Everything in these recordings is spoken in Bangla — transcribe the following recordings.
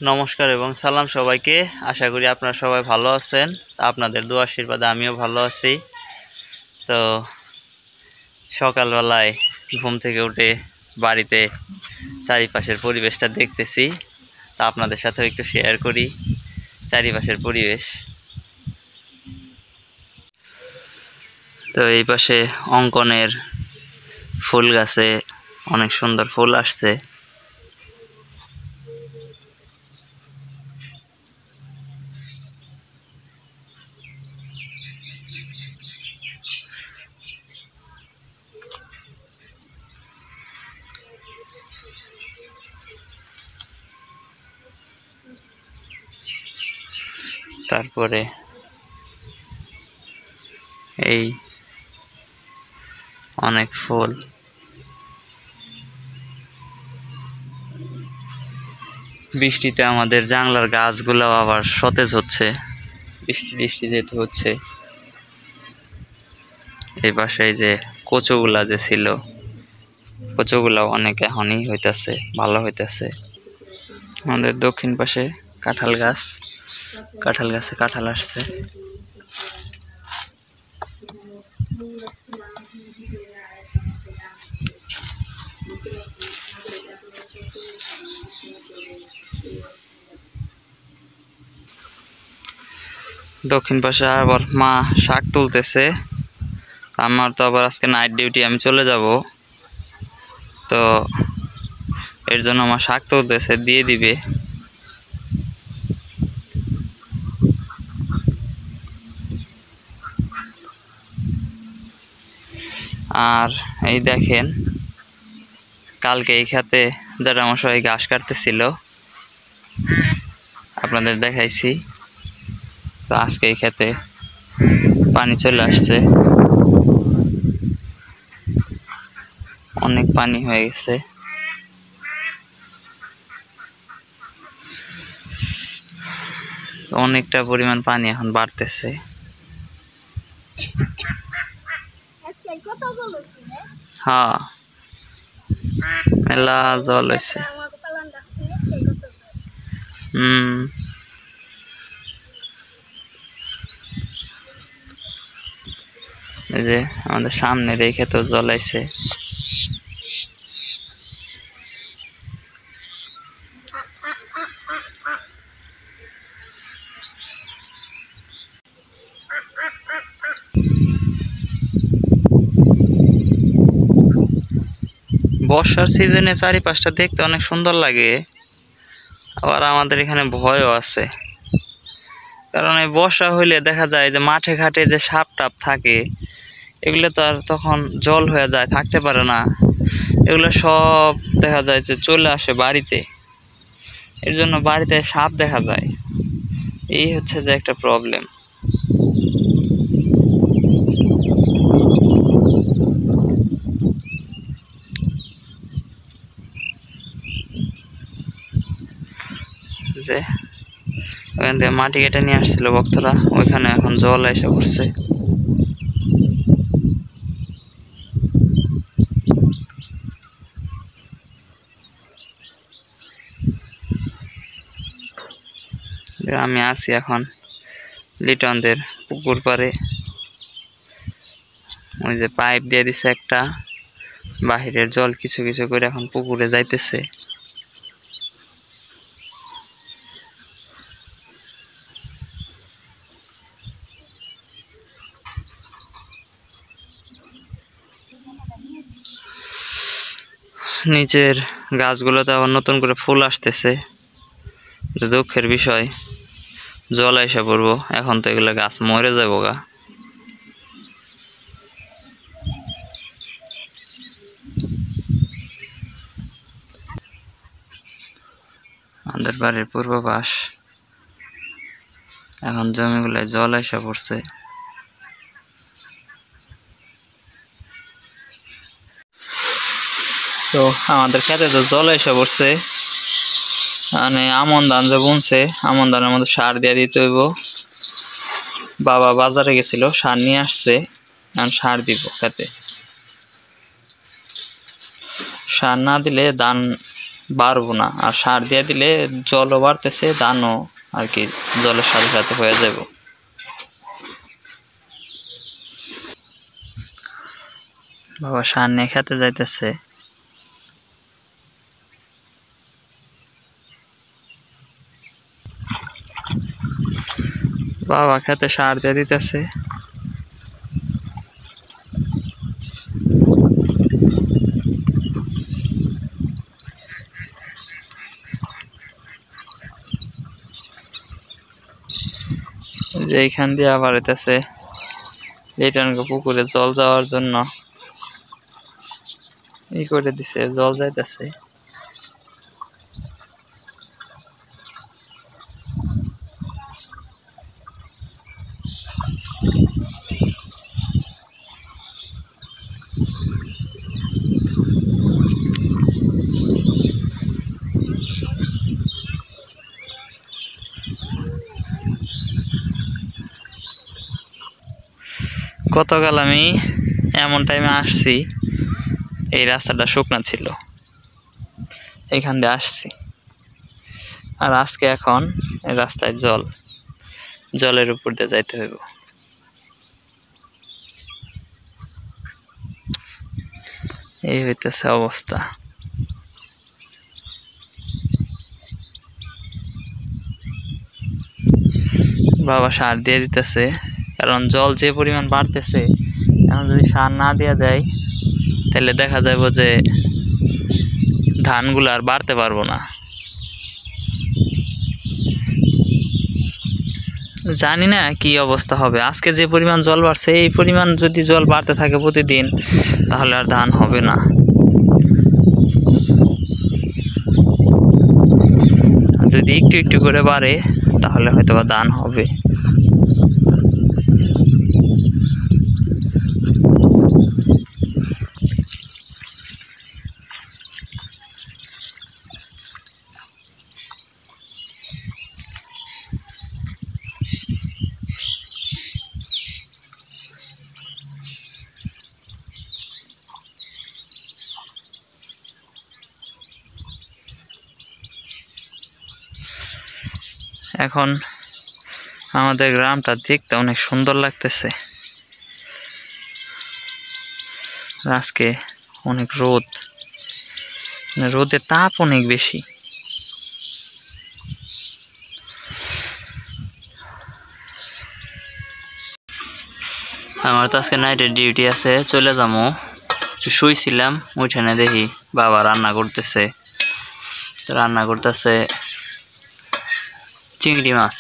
নমস্কার এবং সালাম সবাইকে। আশা করি আপনারা সবাই ভালো আছেন। আপনাদের দোয়া আশীর্বাদে আমিও ভালো আছি। তো সকালবেলায় ঘুম থেকে উঠে বাড়িতে চারিপাশের পরিবেশটা দেখতেছি, তা আপনাদের সাথেও একটু শেয়ার করি চারিপাশের পরিবেশ। তো এই পাশে অঙ্কনের ফুল গাছে অনেক সুন্দর ফুল আসছে। তারপরে এই অনেক ফুল, বৃষ্টিতে আমাদের জানলার গাছগুলো আবার সতেজ হচ্ছে, বৃষ্টি যেহেতু হচ্ছে। এই পাশে যে কচুগুলা যে ছিল, কচুগুলা অনেক এখনই হইতেছে, ভালো হইতেছে। আমাদের দক্ষিণ পাশে কাঁঠাল গাছে কাঁঠাল আসছে। দক্ষিণ পাশে আবার মা শাক তুলতেছে। আমার তো আবার আজকে নাইট ডিউটি, আমি চলে যাব, তো এর জন্য আমার শাক তুলতেছে, দিয়ে দিবে। আর এই দেখেন, কালকে এই খাতে যারা আমার সবাই ঘাস কাটতেছিল আপনাদের দেখাইছি, তো আজকে এই খাতে পানি চলে আসছে, অনেক পানি হয়ে গেছে। অনেকটা পরিমাণ পানি এখন বাড়তেছে। হ্যাঁ, মেলা জল হয়েছে। এই যে আমাদের সামনে রেখে তো জল আইছে। বর্ষার সিজনে চারিপাশটা দেখতে অনেক সুন্দর লাগে, আবার আমাদের এখানে ভয়ও আছে। কারণ এই বর্ষা হইলে দেখা যায় যে মাঠে ঘাটে যে সাপ টাপ থাকে, এগুলো তো আর তখন জল হয়ে যায়, থাকতে পারে না, এগুলো সব দেখা যায় যে চলে আসে বাড়িতে। এর জন্য বাড়িতে সাপ দেখা যায়, এই হচ্ছে যে একটা প্রবলেম। যে ওখান থেকে মাটি কেটে নিয়ে আসছিল ভক্তরা, ওইখানে এখন জল এসে পড়ছে। আমি আছি এখন লিটনদের পুকুর পাড়ে। ওই যে পাইপ দিয়ে দিছে একটা, বাহিরের জল কিছু কিছু করে এখন পুকুরে যাইতেছে। নিচের গাছগুলোতে আবার নতুন করে ফুল আসতেছে, দুঃখের বিষয়। জল এসে পড়বো, এখন তো এগুলো গাছ মরে যাবো গা। আমাদের বাড়ির পূর্ব পাশ, এখন জমিগুলোয় জল এসে পড়ছে। তো আমাদের খেতে তো জল এসে পড়ছে, মানে আমন ধান যে বুনছে, আমন ধানের মধ্যে সার দিয়ে দিতে হইব। বাবা বাজারে গেছিল, সার নিয়ে আসছে, এখন সার দিব খেতে। সার না দিলে ধান বাড়বো না। আর সার দিয়ে দিলে জলও বাড়তেছে, ধানও আর কি জলের সাথে সাথে হয়ে যাব। বাবা সার নিয়ে খেতে যাইতেছে। বাবা খেতে সার দিয়ে দিতেছে। যে এইখান দিয়ে আবার হইতেছে লিটনকে পুকুরে জল যাওয়ার জন্য ই করে দিছে, জল যাইতেছে। গতকাল আমি এমন টাইমে আসছি, এই রাস্তাটা শুকনা ছিল, এইখান দিয়ে আসছি। আর আজকে এখন এই রাস্তায় জলের উপর দিয়ে যাইতে হইব। এই হইতেছে অবস্থা। বাবা সার দিয়ে দিতেছে, কারণ জল যে পরিমাণ বাড়তেছে, এখন যদি সার না দেওয়া যায় তাহলে দেখা যাবে যে ধানগুলো আর বাড়তে পারবো না। জানি না কি অবস্থা হবে। আজকে যে পরিমাণ জল বাড়ছে, এই পরিমাণ যদি জল বাড়তে থাকে প্রতিদিন, তাহলে আর ধান হবে না। যদি একটু একটু করে বাড়ে তাহলে হয়তো বা ধান হবে। এখন আমাদের গ্রামটা দেখতে অনেক সুন্দর লাগতেছে। আজকে অনেক রোদের তাপ অনেক বেশি। আমার তো আজকে নাইটের ডিউটি আছে, চলে যাবো। শুইছিলাম, উঠানে দেখি বাবা রান্না করতেছে চিংড়ি মাছ।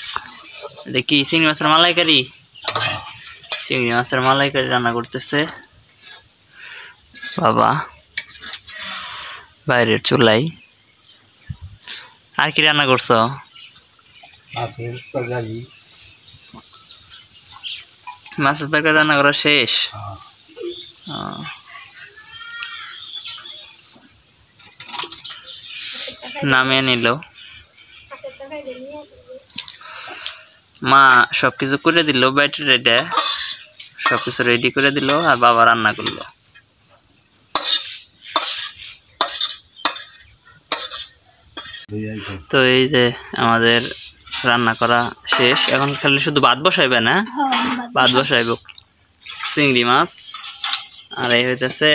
দেখি চিংড়ি মাছের মালাইকারি রান্না করতেছে বাবা বাইরের চুলাই। আর কি রান্না করছো? মাছের তরকারি রান্না করা শেষ? নামিয়ে নিল। মা সবকিছু করে দিল, ব্যাটারিটা সবকিছু রেডি করে দিল, আর বাবা রান্না করলো। তো এই যে আমাদের রান্না করা শেষ, এখন খালি শুধু ভাত বসাইবে না? ভাত বসাইব চিংড়ি মাছ, আর এই হইতেছে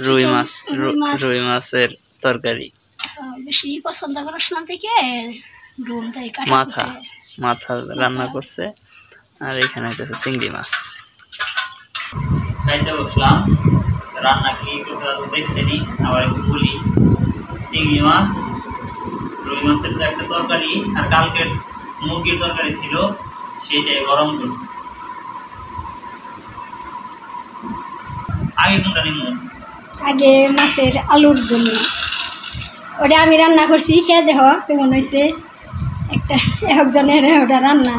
রুই মাছের তরকারি। বেশি পছন্দ করিস না থেকে মাথা রান্না করছে, আর এখানে হইতেছে চিংড়ি মাছ। খাইতে বসলাম, রান্না কি দেখছেনি, আবার একটু বলি। চিংড়ি মাছ, রুই মাছের তো একটা তরকারি, আর কালকের মুরগির তরকারি ছিল, সেটাই গরম করছে। আগে কোনটা নিব? আগে মাছের আলুর জন্য ওটা আমি রান্না করছি, খেয়ে দেহ কেমন হয়েছে। একটা একজনের ওটা রান্না।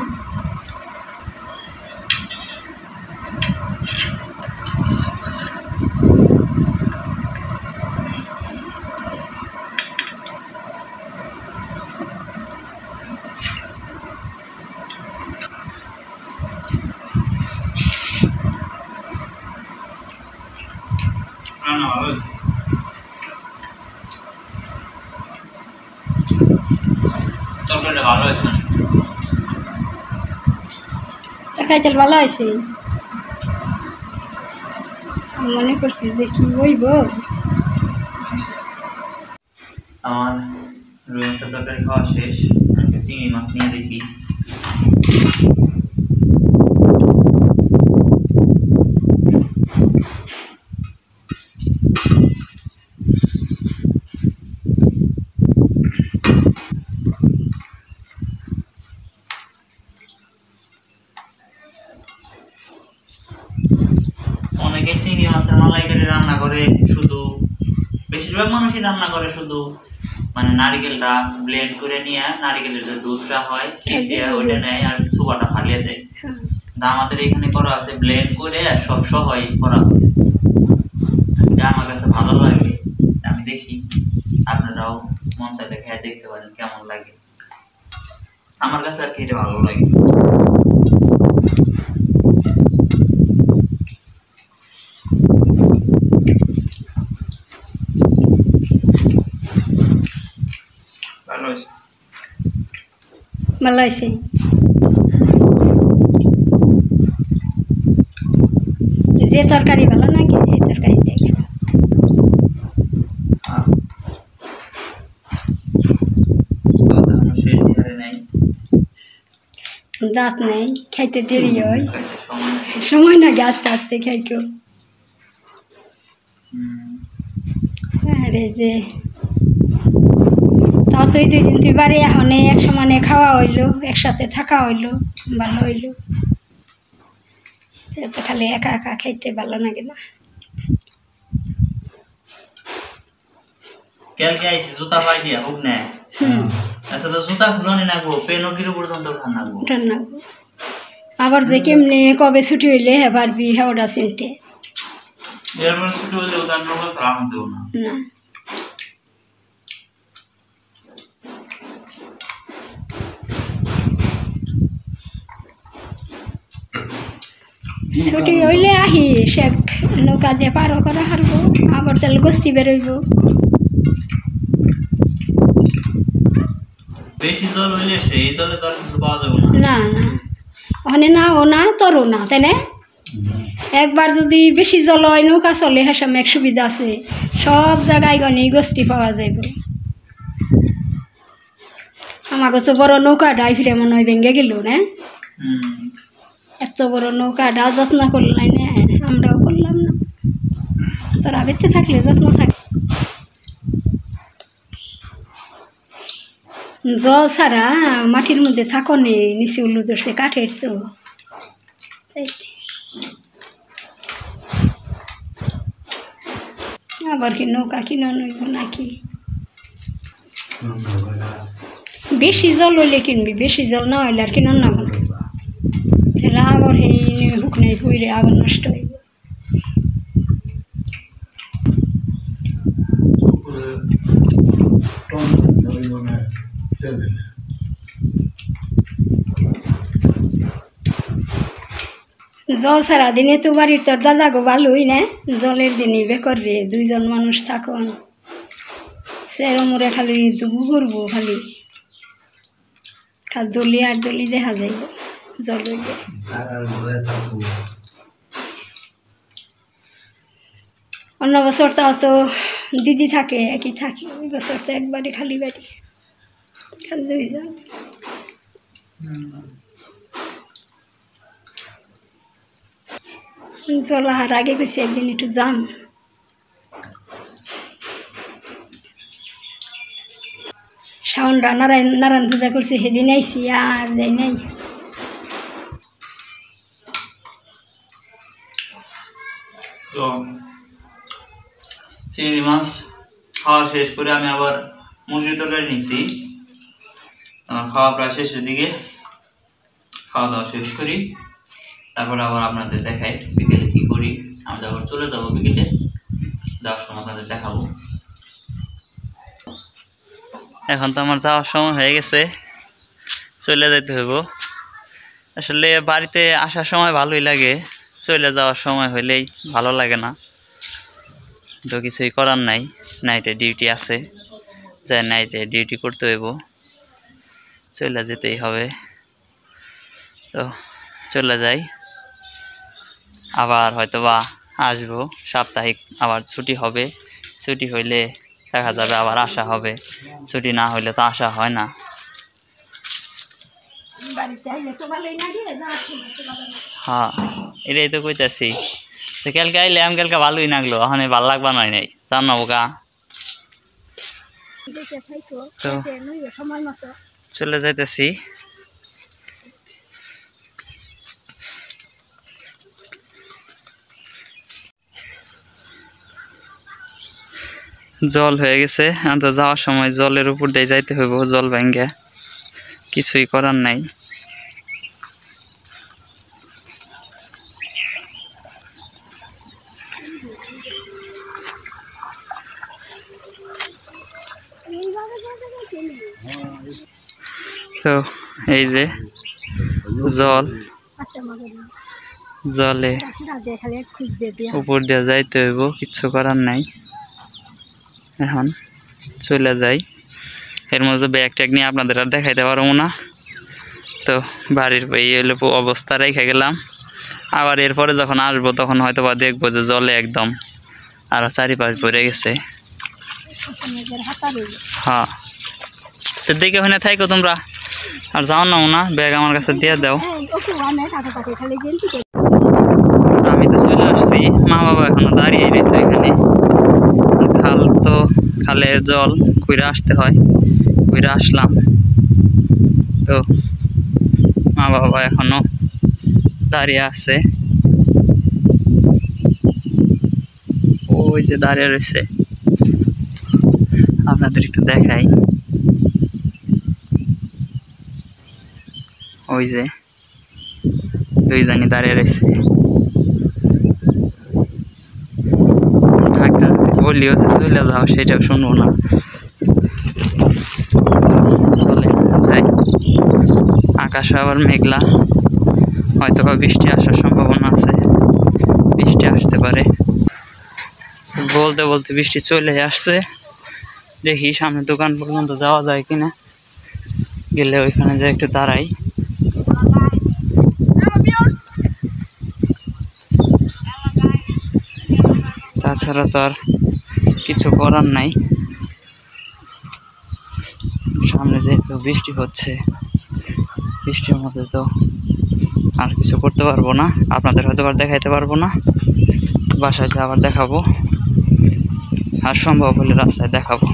তরকারিটা ভালো হয়েছে। তরকারি চাল ভালো হয়েছে, মনে করছি যে কি হইব। আমার রুই মাছের তরকারি খাওয়া শেষ, চিংড়ি মাছ নিয়ে দেখি। অনেকে চিংড়ি মাছের মালাইকারি রান্না করে, শুধু বেশিরভাগ মানুষই রান্না করে শুধু মানে নারকেলটা ব্লেন্ড করে নিয়ে নারকেলের যে দুধটা হয় চিপিয়ে ওইটা নেয় আর সুবাটা ফালিয়ে দেয়। আমাদের এখানে করা আছে ব্লেন্ড করে আর সব সহই করা হয়েছে। এটা আমার কাছে ভালো লাগে, আমি দেখি আপনারাও মন চাইলে খেয়ে দেখতে পারেন কেমন লাগে। আমার কাছে আর কি এটা ভালো লাগে। ভালো হয়েছে। যে তরকারি ভালো নাকি এই তরকারি দাঁত নেই, খাইতে দেরি হয়, সময় না আস্তে আস্তে খাইকেও। আরে যে তাও তো এই 2 দিন তুই বাড়ি এখন এক সমানে খাওয়া হইলো, একসাথে থাকা হইলো, ভালো হইলো। তো খালি একা একা খাইতে ভালো লাগে না। কালকে আইছি জুতা পাই দিয়া হোক না। আচ্ছা তো জুতা খুলনি না গো, পেনও কিরো পর্যন্ত উঠান না গো। আবার যে কেমনে কবে ছুটি হইলে হ্যাঁ পারবি হ্যাঁ ওটা চিনতে। এরপর ছুটি হইলে ওটা লোক সালাম দেব না। ছুটি হইলে আহি শেখ নৌকা দিয়ে পারো করা হারবো, আবার তাহলে গোস্তি বেরোইব। বেশি জল হইলে সেই জলে তো আর কিছু পাওয়া যাবে না। না না ওখানে না ও না তোরও না, তাই না? একবার যদি বেশি জল হয় নৌকা চলে হ্যাঁ সামনে এক সুবিধা আছে, সব জায়গায় গনে গোস্তি পাওয়া যাইব। আমাকে তো বড় নৌকাটা ফিরে মনে হয় ভেঙে গেল না, এত বড় নৌকাটা যত্ন করলাই না, আমরাও করলাম না। তোরা বেঁচে থাকলে যত্ন থাকে। জল ছাড়া মাটির মধ্যে থাকো নেই, নিচে উল্লু ধরছে কাঠের তো। আবার কি নৌকা কিনা নইব নাকি? বেশি জল হইলে কিনবি, বেশি জল না হইলে আর কিনুন না মনে আবার সেই হুক নেই ফুইরে আবার নষ্ট হইব। জল সারা দিনে তো বাড়ির তোর দাদা গো ভালোই না, জলের দিনই বেকর রে 2 জন মানুষ থাকুন সেরমরে খালি দুবু করবো, খালি খালি দলি আর দলি দেখা যাইব জল হইলে। অন্য বছর তাও তো দিদি থাকে একই থাকি, ওই বছর তো একবারে খালি বাড়ি, খালি 2 জন। চলার আগে গেছি একদিন একটু যাম। শাওনরা নারায়ণ পূজা করছে সেদিন আইসি, আর যাই নাই। তো চিংড়ি মাছ খাওয়া শেষ করে আমি আবার মুরগির তরকারি নিছি। আমার খাওয়া প্রায় শেষের দিকে, খাওয়া দাওয়া শেষ করি, তারপরে আবার আপনাদের দেখাই বিকেলে কি করি। আমি আবার চলে যাবো বিকেলে, যাওয়ার সময় আপনাদের দেখাবো। এখন তো আমার যাওয়ার সময় হয়ে গেছে, চলে যেতে হইব। আসলে বাড়িতে আসার সময় ভালোই লাগে, চলে যাওয়ার সময় হইলেই ভালো লাগে না। তো কিছুই করার নাই, নাইটে ডিউটি আছে, যাই নাইটে ডিউটি করতে হইব। চলে যেতেই হবে। তো চলে যাই, আবার হয়তোবা আসবো, সাপ্তাহিক আবার ছুটি হবে, ছুটি হইলে দেখা যাবে আবার আসা হবে, ছুটি না হইলে তো আসা হয় না। হ্যাঁ এটাই তো কইতাছি, তো কালকে আইলে আমি কালকে ভালোই লাগলো, এখন ভাল লাগবা নয় নাই চান না বোকা। তো চলে যাইতেছি। জল হয়ে গেছে, তো যাওয়ার সময় জলের উপর দিয়ে যাইতে হইব, জল ভাঙ্গে, কিছুই করার নাই। তো এই যে জল, জলে উপর দিয়ে যাইতে হইব, কিচ্ছু করার নাই। এখন চলে যাই, এর মধ্যে ব্যাগ ট্যাগ নিয়ে আপনাদের আর দেখাইতে পারবো না। তো বাড়ির এই হইলে অবস্থা রেখে গেলাম, আবার এরপরে যখন আসবো তখন হয়তো বা দেখবো যে জলে একদম আরো চারিপাশ ভরে গেছে। হ্যাঁ তো দেখে ওখানে থাইকো তোমরা, আর যাও না, ব্যাগ আমার কাছে দিয়ে দাও। আমি তো চলে আসছি, মা বাবা এখনো দাঁড়িয়ে রয়েছে এখানে। খাল তো, খালের জল কইরা আসতে হয়, কইরা আসলাম। তো মা বাবা এখনো দাঁড়িয়ে আছে, ওই যে দাঁড়িয়ে রয়েছে, আপনাদের একটু দেখাই। ওই যে দুইজনই দাঁড়িয়ে রয়েছে, বললিও যে চলে যাও, সেটাও শুনবো না। চলে যাই, আকাশে আবার মেঘলা, হয়তো বা বৃষ্টি আসার সম্ভাবনা আছে, বৃষ্টি আসতে পারে। বলতে বলতে বৃষ্টি চলে আসছে, দেখি সামনে দোকান পর্যন্ত যাওয়া যায় কিনা, গেলে ওইখানে যে একটু দাঁড়াই। তাছাড়া তো আর কিছু করার নাই, সামনে যেহেতু বৃষ্টি হচ্ছে, বৃষ্টির মধ্যে তো আর কিছু করতে পারবো না, আপনাদের হয়তো আর দেখাইতে পারবো না। বাসায় যে আবার দেখাবো, আর সম্ভব হলে রাস্তায় দেখাবো।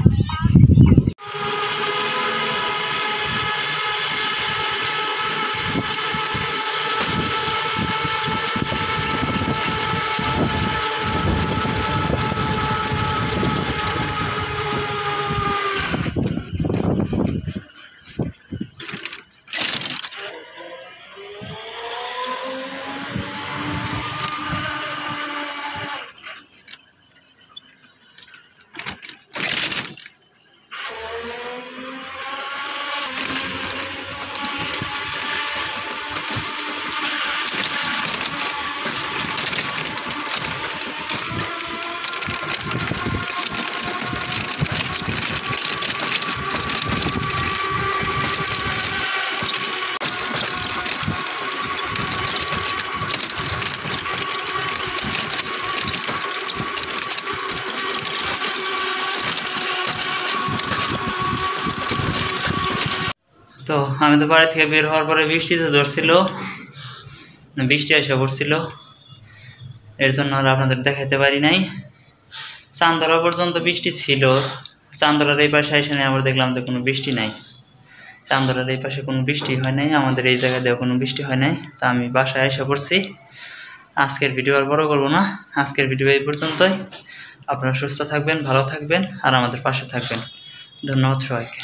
তো আমি তো বাড়ি থেকে বের হওয়ার পরে বৃষ্টিতে ধরছিল, বৃষ্টি এসে পড়ছিল, এর জন্য আর আপনাদের দেখাইতে পারি নাই। চান্দরা পর্যন্ত বৃষ্টি ছিল, চান্দরার এই পাশে এসে আবার দেখলাম যে কোনো বৃষ্টি নাই, চান্দরার এই পাশে কোনো বৃষ্টি হয় নাই, আমাদের এই জায়গাতেও কোনো বৃষ্টি হয় নাই। তা আমি বাসায় এসে পড়ছি। আজকের ভিডিও আর বড় করবো না, আজকের ভিডিও এই পর্যন্তই। আপনারা সুস্থ থাকবেন, ভালো থাকবেন, আর আমাদের পাশে থাকবেন। ধন্যবাদ সবাইকে।